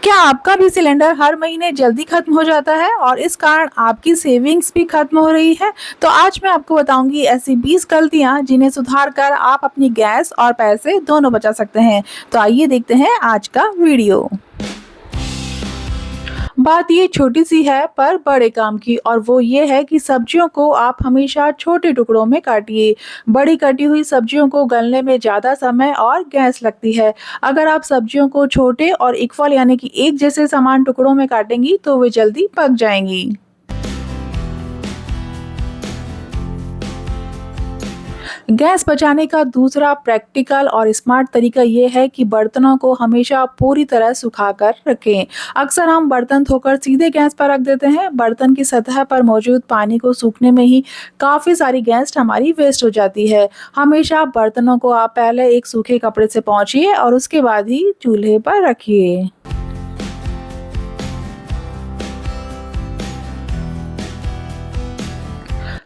क्या आपका भी सिलेंडर हर महीने जल्दी खत्म हो जाता है और इस कारण आपकी सेविंग्स भी खत्म हो रही है? तो आज मैं आपको बताऊंगी ऐसी 20 गलतियां जिन्हें सुधार कर आप अपनी गैस और पैसे दोनों बचा सकते हैं। तो आइए देखते हैं आज का वीडियो। बात ये छोटी सी है पर बड़े काम की, और वो ये है कि सब्जियों को आप हमेशा छोटे टुकड़ों में काटिए। बड़ी कटी हुई सब्जियों को गलने में ज़्यादा समय और गैस लगती है। अगर आप सब्जियों को छोटे और इक्वल यानी कि एक जैसे समान टुकड़ों में काटेंगी तो वे जल्दी पक जाएंगी। गैस बचाने का दूसरा प्रैक्टिकल और स्मार्ट तरीका ये है कि बर्तनों को हमेशा पूरी तरह सुखाकर रखें। अक्सर हम बर्तन धोकर सीधे गैस पर रख देते हैं। बर्तन की सतह पर मौजूद पानी को सूखने में ही काफ़ी सारी गैस हमारी वेस्ट हो जाती है। हमेशा बर्तनों को आप पहले एक सूखे कपड़े से पोंछिए और उसके बाद ही चूल्हे पर रखिए।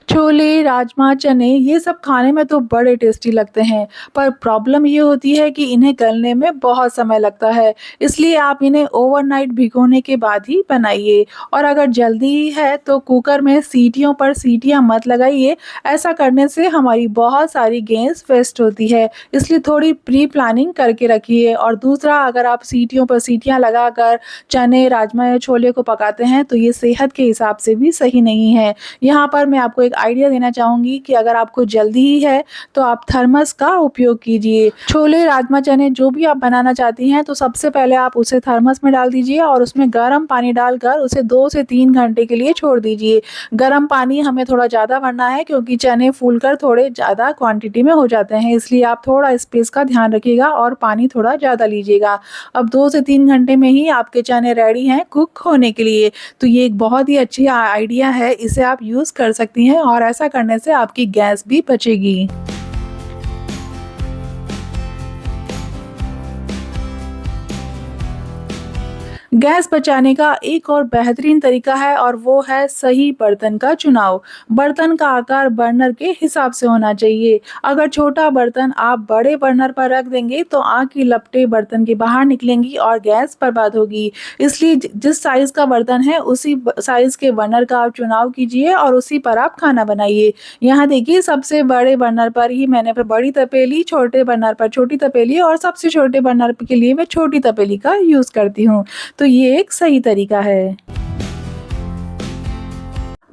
छोले, राजमा, चने ये सब खाने में तो बड़े टेस्टी लगते हैं, पर प्रॉब्लम ये होती है कि इन्हें गलने में बहुत समय लगता है। इसलिए आप इन्हें ओवरनाइट भिगोने के बाद ही बनाइए। और अगर जल्दी है तो कुकर में सीटियों पर सीटियां मत लगाइए। ऐसा करने से हमारी बहुत सारी गैस वेस्ट होती है। इसलिए थोड़ी प्री प्लानिंग करके रखिए। और दूसरा, अगर आप सीटियों पर सीटियां लगाकर चने, राजमा या छोले को पकाते हैं तो ये सेहत के हिसाब से भी सही नहीं है। यहाँ पर मैं आपको एक आइडिया देना चाहूँगी कि अगर आपको जल्दी ही है तो आप थर्मस का उपयोग कीजिए। छोले, राजमा, चने जो भी आप बनाना चाहती हैं तो सबसे पहले आप उसे थर्मस में डाल दीजिए और उसमें गर्म पानी डालकर उसे 2 से 3 घंटे के लिए छोड़ दीजिए। गर्म पानी हमें थोड़ा ज़्यादा भरना है क्योंकि चने फूलकर थोड़े ज़्यादा क्वांटिटी में हो जाते हैं, इसलिए आप थोड़ा स्पेस का ध्यान रखिएगा और पानी थोड़ा ज़्यादा लीजिएगा। अब 2 से 3 घंटे में ही आपके चने रेडी हैं कुक होने के लिए। तो ये एक बहुत ही अच्छी आइडिया है, इसे आप यूज़ कर सकती हैं और ऐसा करने से आपकी गैस भी बचेगी। गैस बचाने का एक और बेहतरीन तरीका है और वो है सही बर्तन का चुनाव। बर्तन का आकार बर्नर के हिसाब से होना चाहिए। अगर छोटा बर्तन आप बड़े बर्नर पर रख देंगे तो आग की लपटें बर्तन के बाहर निकलेंगी और गैस बर्बाद होगी। इसलिए जिस साइज़ का बर्तन है उसी साइज़ के बर्नर का आप चुनाव कीजिए और उसी पर आप खाना बनाइए। यहाँ देखिए, सबसे बड़े बर्नर पर ही मैंने बड़ी तपेली, छोटे बर्नर पर छोटी तपेली और सबसे छोटे बर्नर के लिए मैं छोटी तपेली का यूज़ करती हूँ। तो ये एक सही तरीका है।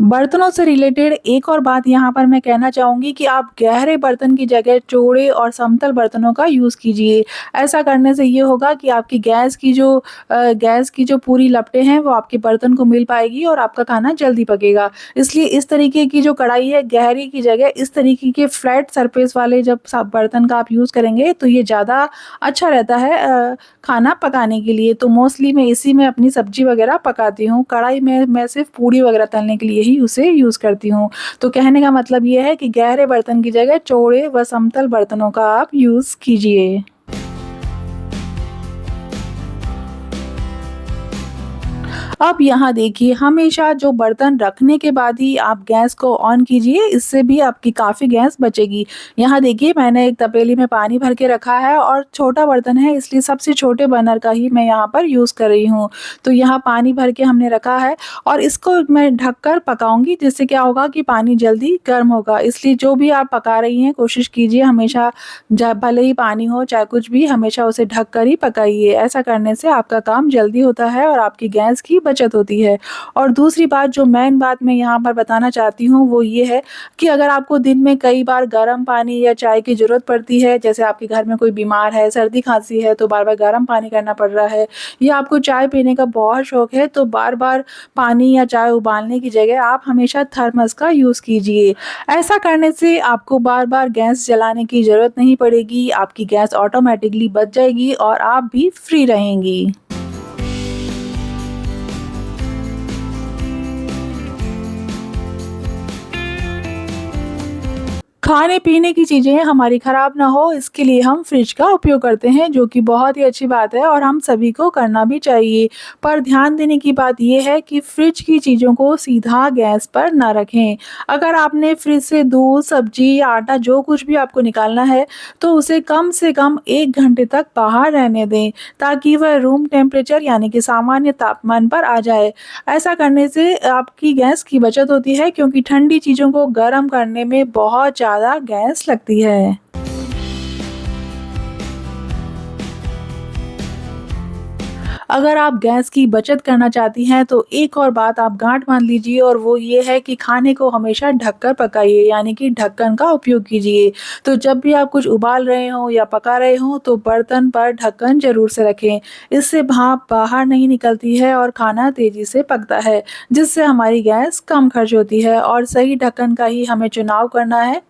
बर्तनों से रिलेटेड एक और बात यहाँ पर मैं कहना चाहूँगी कि आप गहरे बर्तन की जगह चौड़े और समतल बर्तनों का यूज़ कीजिए। ऐसा करने से ये होगा कि आपकी गैस की जो पूरी लपटें हैं वो आपके बर्तन को मिल पाएगी और आपका खाना जल्दी पकेगा। इसलिए इस तरीके की जो कढ़ाई है, गहरी की जगह इस तरीके के फ्लैट सरफेस वाले जब सब बर्तन का आप यूज़ करेंगे तो ये ज़्यादा अच्छा रहता है खाना पकाने के लिए। तो मोस्टली मैं इसी में अपनी सब्ज़ी वग़ैरह पकाती हूँ। कढ़ाई में मैं सिर्फ़ पूड़ी वग़ैरह तलने के लिए ही उसे यूज़ करती हूँ। तो कहने का मतलब ये है कि गहरे बर्तन की जगह चौड़े व समतल बर्तनों का आप यूज़ कीजिए। अब यहाँ देखिए, हमेशा जो बर्तन रखने के बाद ही आप गैस को ऑन कीजिए, इससे भी आपकी काफ़ी गैस बचेगी। यहाँ देखिए, मैंने एक तपेली में पानी भर के रखा है और छोटा बर्तन है इसलिए सबसे छोटे बर्नर का ही मैं यहाँ पर यूज़ कर रही हूँ। तो यहाँ पानी भर के हमने रखा है और इसको मैं ढककर पकाऊँगी, जिससे क्या होगा कि पानी जल्दी गर्म होगा। इसलिए जो भी आप पका रही हैं कोशिश कीजिए हमेशा भले ही पानी हो चाहे कुछ भी, हमेशा उसे ढक कर ही पकाइए। ऐसा करने से आपका काम जल्दी होता है और आपकी गैस की बचत होती है। और दूसरी बात, जो मेन बात मैं यहाँ पर बताना चाहती हूँ वो ये है कि अगर आपको दिन में कई बार गर्म पानी या चाय की ज़रूरत पड़ती है, जैसे आपके घर में कोई बीमार है, सर्दी खांसी है तो बार-बार गर्म पानी करना पड़ रहा है, या आपको चाय पीने का बहुत शौक है तो बार-बार पानी या चाय उबालने की जगह आप हमेशा थर्मस का यूज़ कीजिए। ऐसा करने से आपको बार-बार गैस जलाने की ज़रूरत नहीं पड़ेगी, आपकी गैस ऑटोमेटिकली बच जाएगी और आप भी फ्री रहेंगी। खाने-पीने की चीज़ें हमारी खराब ना हो इसके लिए हम फ्रिज का उपयोग करते हैं, जो कि बहुत ही अच्छी बात है और हम सभी को करना भी चाहिए। पर ध्यान देने की बात ये है कि फ्रिज की चीज़ों को सीधा गैस पर ना रखें। अगर आपने फ्रिज से दूध, सब्ज़ी या आटा जो कुछ भी आपको निकालना है, तो उसे कम से कम 1 घंटे तक बाहर रहने दें, ताकि वह रूम टेम्परेचर यानी कि सामान्य तापमान पर आ जाए। ऐसा करने से आपकी गैस की बचत होती है, क्योंकि ठंडी चीज़ों को गर्म करने में बहुत ज़्यादा गैस लगती है। अगर आप गैस की बचत करना चाहती हैं, तो एक और बात आप गाँठ बाँध लीजिए, और वो ये है कि खाने को हमेशा ढक कर पकाइए, यानी कि ढक्कन का उपयोग कीजिए। तो जब भी आप कुछ उबाल रहे हों या पका रहे हों, तो बर्तन पर ढक्कन ज़रूर से रखें। इससे भाप बाहर नहीं निकलती है और खाना तेज़ी से पकता है, जिससे हमारी गैस कम खर्च होती है, और सही ढक्कन का ही हमें चुनाव करना है।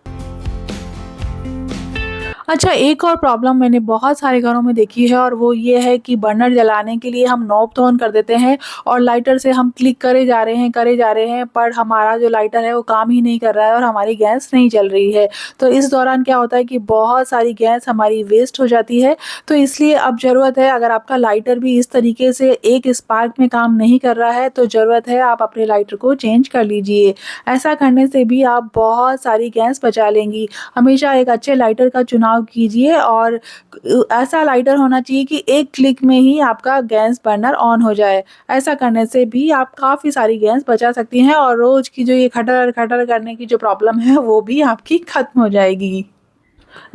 अच्छा, एक और प्रॉब्लम मैंने बहुत सारे घरों में देखी है, और वो ये है कि बर्नर जलाने के लिए हम नॉब तो ऑन कर देते हैं और लाइटर से हम क्लिक करे जा रहे हैं, पर हमारा जो लाइटर है वो काम ही नहीं कर रहा है और हमारी गैस नहीं जल रही है। तो इस दौरान क्या होता है कि बहुत सारी गैस हमारी वेस्ट हो जाती है। तो इसलिए अब ज़रूरत है, अगर आपका लाइटर भी इस तरीके से एक स्पार्क में काम नहीं कर रहा है, तो ज़रूरत है आप अपने लाइटर को चेंज कर लीजिए। ऐसा करने से भी आप बहुत सारी गैस बचा लेंगी। हमेशा एक अच्छे लाइटर का चुनाव कीजिए, और ऐसा लाइटर होना चाहिए कि एक क्लिक में ही आपका गैस बर्नर ऑन हो जाए। ऐसा करने से भी आप काफ़ी सारी गैस बचा सकती हैं, और रोज़ की जो ये खटर-खटर करने की जो प्रॉब्लम है, वो भी आपकी खत्म हो जाएगी।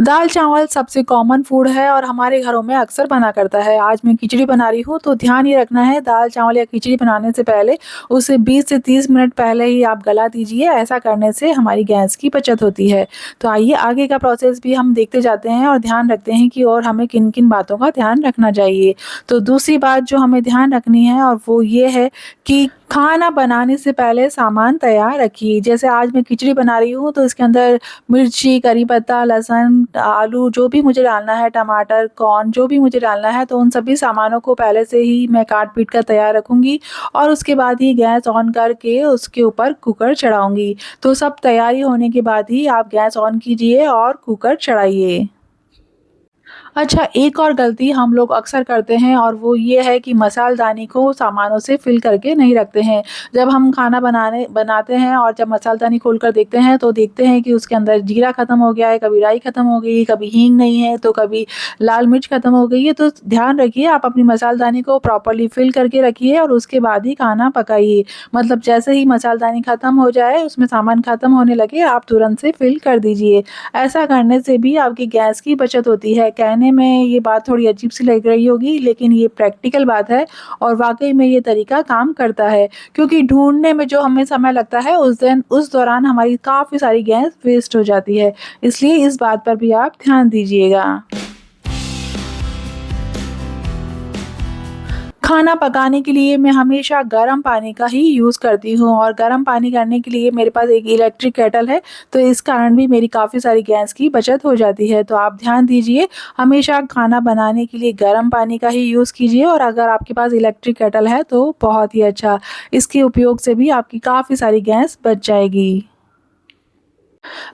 दाल-चावल सबसे कॉमन फूड है और हमारे घरों में अक्सर बना करता है। आज मैं खिचड़ी बना रही हूँ, तो ध्यान ये रखना है, दाल-चावल या खिचड़ी बनाने से पहले उसे 20 से 30 मिनट पहले ही आप गला दीजिए। ऐसा करने से हमारी गैस की बचत होती है। तो आइए आगे का प्रोसेस भी हम देखते जाते हैं और ध्यान रखते हैं कि और हमें किन-किन बातों का ध्यान रखना चाहिए। तो दूसरी बात जो हमें ध्यान रखनी है, और वो ये है कि खाना बनाने से पहले सामान तैयार रखिए। जैसे आज मैं खिचड़ी बना रही हूँ, तो इसके अंदर मिर्ची, करी पत्ता, लहसुन, आलू जो भी मुझे डालना है, टमाटर, कॉर्न जो भी मुझे डालना है, तो उन सभी सामानों को पहले से ही मैं काट-पीट कर तैयार रखूँगी, और उसके बाद ही गैस ऑन करके उसके ऊपर कुकर चढ़ाऊँगी। तो सब तैयारी होने के बाद ही आप गैस ऑन कीजिए और कुकर चढ़ाइए। अच्छा, एक और गलती हम लोग अक्सर करते हैं, और वो ये है कि मसालदानी को सामानों से फ़िल करके नहीं रखते हैं। जब हम खाना बनाते हैं और जब मसालदानी खोल कर देखते हैं, तो देखते हैं कि उसके अंदर जीरा खत्म हो गया है, कभी राई खत्म हो गई, कभी हींग नहीं है, तो कभी लाल मिर्च खत्म हो गई है। तो ध्यान रखिए, आप अपनी मसालदानी को प्रॉपर्ली फ़िल करके रखिए और उसके बाद ही खाना पकाइए। मतलब जैसे ही मसालदानी खत्म हो जाए, उसमें सामान खत्म होने लगे, आप तुरंत से फ़िल कर दीजिए। ऐसा करने से भी आपकी गैस की बचत होती है। कहने में ये बात थोड़ी अजीब-सी लग रही होगी, लेकिन ये प्रैक्टिकल बात है, और वाक़ई में ये तरीका काम करता है। क्योंकि ढूँढने में जो हमें समय लगता है, उस दौरान हमारी काफ़ी सारी गैस वेस्ट हो जाती है। इसलिए इस बात पर भी आप ध्यान दीजिएगा। खाना पकाने के लिए मैं हमेशा गर्म पानी का ही यूज़ करती हूँ, और गर्म पानी करने के लिए मेरे पास एक इलेक्ट्रिक केटल है, तो इस कारण भी मेरी काफ़ी सारी गैस की बचत हो जाती है। तो आप ध्यान दीजिए, हमेशा खाना बनाने के लिए गर्म पानी का ही यूज़ कीजिए, और अगर आपके पास इलेक्ट्रिक केटल है, तो बहुत ही अच्छा। इसके उपयोग से भी आपकी काफ़ी सारी गैस बच जाएगी।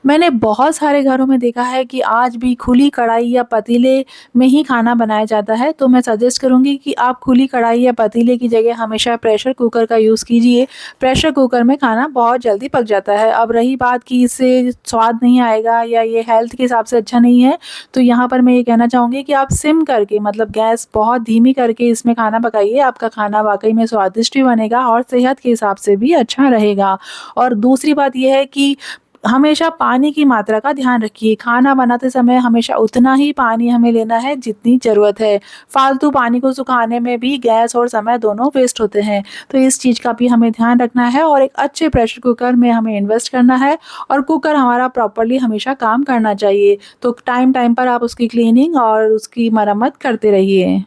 मैंने बहुत सारे घरों में देखा है कि आज भी खुली कढ़ाई या पतीले में ही खाना बनाया जाता है, तो मैं सजेस्ट करूँगी कि आप खुली कढ़ाई या पतीले की जगह हमेशा प्रेशर कुकर का यूज़ कीजिए। प्रेशर कुकर में खाना बहुत जल्दी पक जाता है। अब रही बात कि इससे स्वाद नहीं आएगा या ये हेल्थ के हिसाब से अच्छा नहीं है, तो यहाँ पर मैं ये कहना चाहूँगी कि आप सिम करके, मतलब गैस बहुत धीमी करके इसमें खाना पकाइए। आपका खाना वाक़ई में स्वादिष्ट भी बनेगा और सेहत के हिसाब से भी अच्छा रहेगा। और दूसरी बात ये है कि हमेशा पानी की मात्रा का ध्यान रखिए। खाना बनाते समय हमेशा उतना ही पानी हमें लेना है जितनी ज़रूरत है। फालतू पानी को सुखाने में भी गैस और समय दोनों वेस्ट होते हैं। तो इस चीज़ का भी हमें ध्यान रखना है, और एक अच्छे प्रेशर कुकर में हमें इन्वेस्ट करना है, और कुकर हमारा प्रॉपर्ली हमेशा काम करना चाहिए। तो टाइम-टाइम पर आप उसकी क्लीनिंग और उसकी मरम्मत करते रहिए।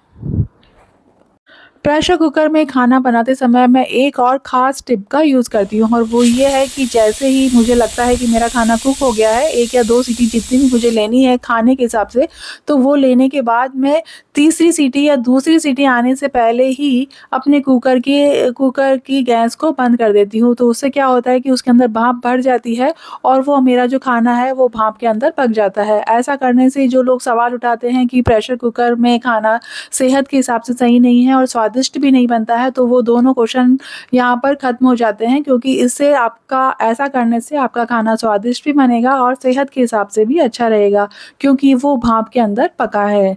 प्रेशर कुकर में खाना बनाते समय मैं एक और ख़ास टिप का यूज़ करती हूँ और वो ये है कि जैसे ही मुझे लगता है कि मेरा खाना कुक हो गया है, 1 या 2 सीटी जितनी भी मुझे लेनी है खाने के हिसाब से, तो वो लेने के बाद मैं तीसरी सीटी या दूसरी सीटी आने से पहले ही अपने कुकर की गैस को बंद कर देती हूँ। तो उससे क्या होता है कि उसके अंदर भाप भर जाती है और वो मेरा जो खाना है वो भाप के अंदर पक जाता है। ऐसा करने से जो लोग सवाल उठाते हैं कि प्रेशर कुकर में खाना सेहत के हिसाब से सही नहीं है और स्वादिष्ट भी नहीं बनता है, तो वो दोनों क्वेश्चन यहाँ पर ख़त्म हो जाते हैं क्योंकि इससे आपका ऐसा करने से आपका खाना स्वादिष्ट भी बनेगा और सेहत के हिसाब से भी अच्छा रहेगा क्योंकि वो भाप के अंदर पका है।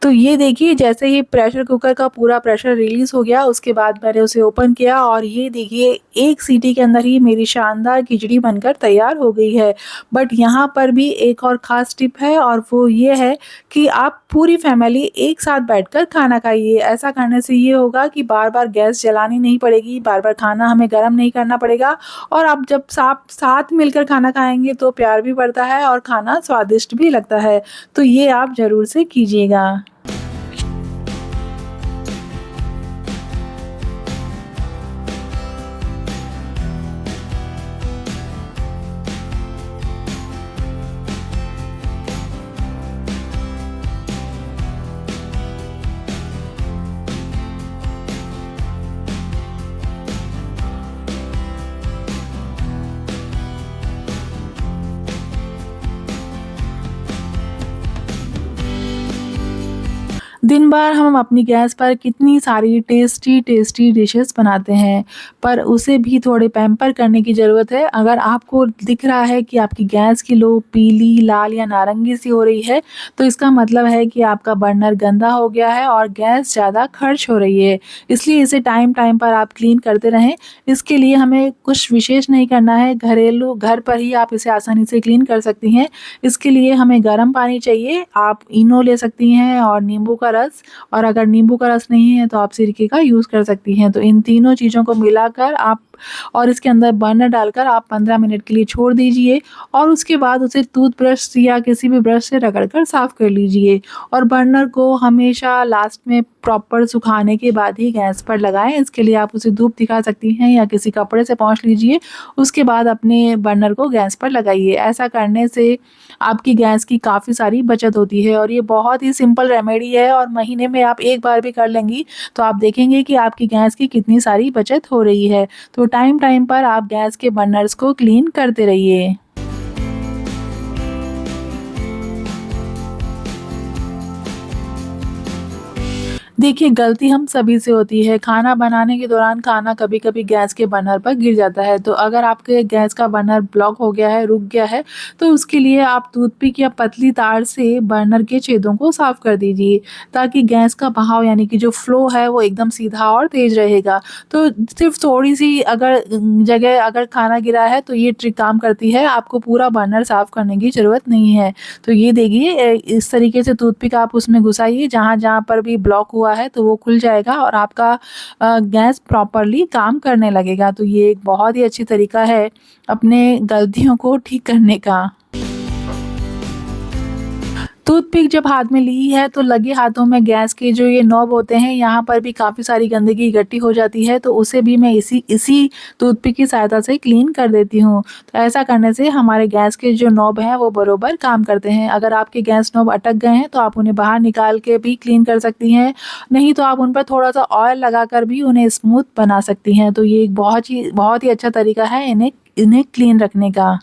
तो ये देखिए जैसे ही प्रेशर कुकर का पूरा प्रेशर रिलीज़ हो गया उसके बाद मैंने उसे ओपन किया और ये देखिए 1 सीटी के अंदर ही मेरी शानदार खिचड़ी बनकर तैयार हो गई है। बट यहाँ पर भी एक और ख़ास टिप है और वो ये है कि आप पूरी फैमिली एक साथ बैठकर खाना खाइए। ऐसा करने से ये होगा कि बार-बार गैस जलानी नहीं पड़ेगी, बार-बार खाना हमें गरम नहीं करना पड़ेगा और आप जब साथ मिलकर खाना खाएँगे तो प्यार भी बढ़ता है और खाना स्वादिष्ट भी लगता है। तो ये आप ज़रूर से कीजिएगा। दिन भर हम अपनी गैस पर कितनी सारी टेस्टी डिशेस बनाते हैं, पर उसे भी थोड़े पैम्पर करने की ज़रूरत है। अगर आपको दिख रहा है कि आपकी गैस की लो पीली, लाल या नारंगी सी हो रही है, तो इसका मतलब है कि आपका बर्नर गंदा हो गया है और गैस ज़्यादा खर्च हो रही है। इसलिए इसे टाइम-टाइम पर आप क्लीन करते रहें। इसके लिए हमें कुछ विशेष नहीं करना है, घर पर ही आप इसे आसानी से क्लीन कर सकती हैं। इसके लिए हमें गर्म पानी चाहिए, आप इनो ले सकती हैं और नींबू का रस और अगर नींबू का रस नहीं है तो आप सिरके का यूज़ कर सकती हैं। तो इन तीनों चीज़ों को मिलाकर आप और इसके अंदर बर्नर डालकर आप 15 मिनट के लिए छोड़ दीजिए और उसके बाद उसे टूथब्रश या किसी भी ब्रश से रगड़ कर साफ़ कर लीजिए और बर्नर को हमेशा लास्ट में प्रॉपर सुखाने के बाद ही गैस पर लगाएँ। इसके लिए आप उसे धूप दिखा सकती हैं या किसी कपड़े से पोंछ लीजिए। उसके बाद अपने बर्नर को गैस पर लगाइए। ऐसा करने से आपकी गैस की काफ़ी सारी बचत होती है और ये बहुत ही सिंपल रेमेडी है और महीने में आप एक बार भी कर लेंगी तो आप देखेंगे कि आपकी गैस की कितनी सारी बचत हो रही है। तो टाइम-टाइम पर आप गैस के बर्नर्स को क्लीन करते रहिए। देखिए, गलती हम सभी से होती है। खाना बनाने के दौरान खाना कभी-कभी गैस के बर्नर पर गिर जाता है। तो अगर आपके गैस का बर्नर ब्लॉक हो गया है, रुक गया है, तो उसके लिए आप टूथपिक या पतली तार से बर्नर के छेदों को साफ़ कर दीजिए, ताकि गैस का बहाव यानी कि जो फ्लो है, वो एकदम सीधा और तेज़ रहेगा। तो सिर्फ़ थोड़ी-सी जगह अगर खाना गिरा है, तो ये ट्रिक काम करती है। आपको पूरा बर्नर साफ़ करने की ज़रूरत नहीं है। तो ये देखिए इस तरीके से टूथपिक आप उसमें घुसाइए, जहाँ-जहाँ पर भी ब्लॉक हुआ है तो वो खुल जाएगा और आपका गैस प्रॉपर्ली काम करने लगेगा। तो ये एक बहुत ही अच्छी तरीका है अपने गलतियों को ठीक करने का। टूथपिक जब हाथ में ली है तो लगे हाथों में गैस के जो ये नॉब होते हैं यहाँ पर भी काफ़ी सारी गंदगी इकट्ठी हो जाती है, तो उसे भी मैं इसी इसी टूथपिक की सहायता से क्लीन कर देती हूँ। तो ऐसा करने से हमारे गैस के जो नॉब हैं वो बरोबर काम करते हैं। अगर आपके गैस नॉब अटक गए हैं तो आप उन्हें बाहर निकाल के भी क्लीन कर सकती हैं, नहीं तो आप उन पर थोड़ा-सा ऑयल लगाकर भी उन्हें स्मूथ बना सकती हैं। तो ये एक बहुत ही अच्छा तरीका है इन्हें इन्हें क्लीन रखने का।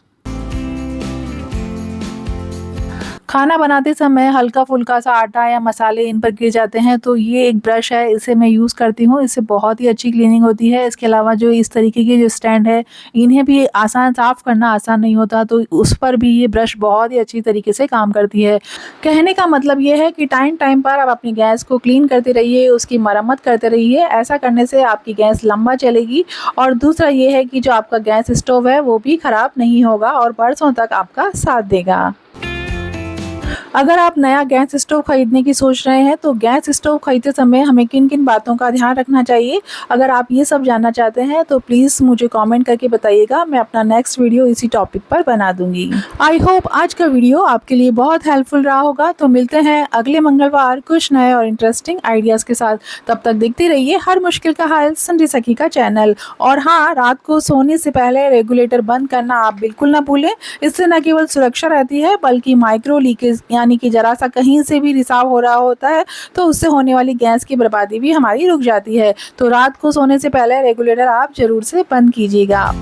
खाना बनाते समय हल्का-फुल्का सा आटा या मसाले इन पर गिर जाते हैं, तो ये एक ब्रश है, इसे मैं यूज़ करती हूँ। इससे बहुत ही अच्छी क्लीनिंग होती है। इसके अलावा जो इस तरीके के जो स्टैंड है, इन्हें भी साफ़ करना आसान नहीं होता, तो उस पर भी ये ब्रश बहुत ही अच्छी तरीके से काम करती है। कहने का मतलब ये है कि टाइम-टाइम पर आप अपनी गैस को क्लीन करते रहिए, उसकी मरम्मत करते रहिए। ऐसा करने से आपकी गैस लंबा चलेगी और दूसरा ये है कि जो आपका गैस स्टोव है, वो भी खराब नहीं होगा और बरसों तक आपका साथ देगा। अगर आप नया गैस स्टोव खरीदने की सोच रहे हैं तो गैस स्टोव खरीदते समय हमें किन-किन बातों का ध्यान रखना चाहिए? अगर आप ये सब जानना चाहते हैं तो प्लीज़ मुझे कमेंट करके बताइएगा, मैं अपना नेक्स्ट वीडियो इसी टॉपिक पर बना दूँगी। आई होप आज का वीडियो आपके लिए बहुत हेल्पफुल रहा होगा। तो मिलते हैं अगले मंगलवार कुछ नए और इंटरेस्टिंग आइडियाज़ के साथ। तब तक देखते रहिए हर मुश्किल का हल संडे सखी का चैनल। और हाँ, रात को सोने से पहले रेगुलेटर बंद करना आप बिल्कुल ना भूलें। इससे न केवल सुरक्षा रहती है बल्कि माइक्रो लीकेज यानी कि ज़रा सा कहीं से भी रिसाव हो रहा होता है तो उससे होने वाली गैस की बर्बादी भी हमारी रुक जाती है। तो रात को सोने से पहले रेगुलेटर आप ज़रूर से बंद कीजिएगा।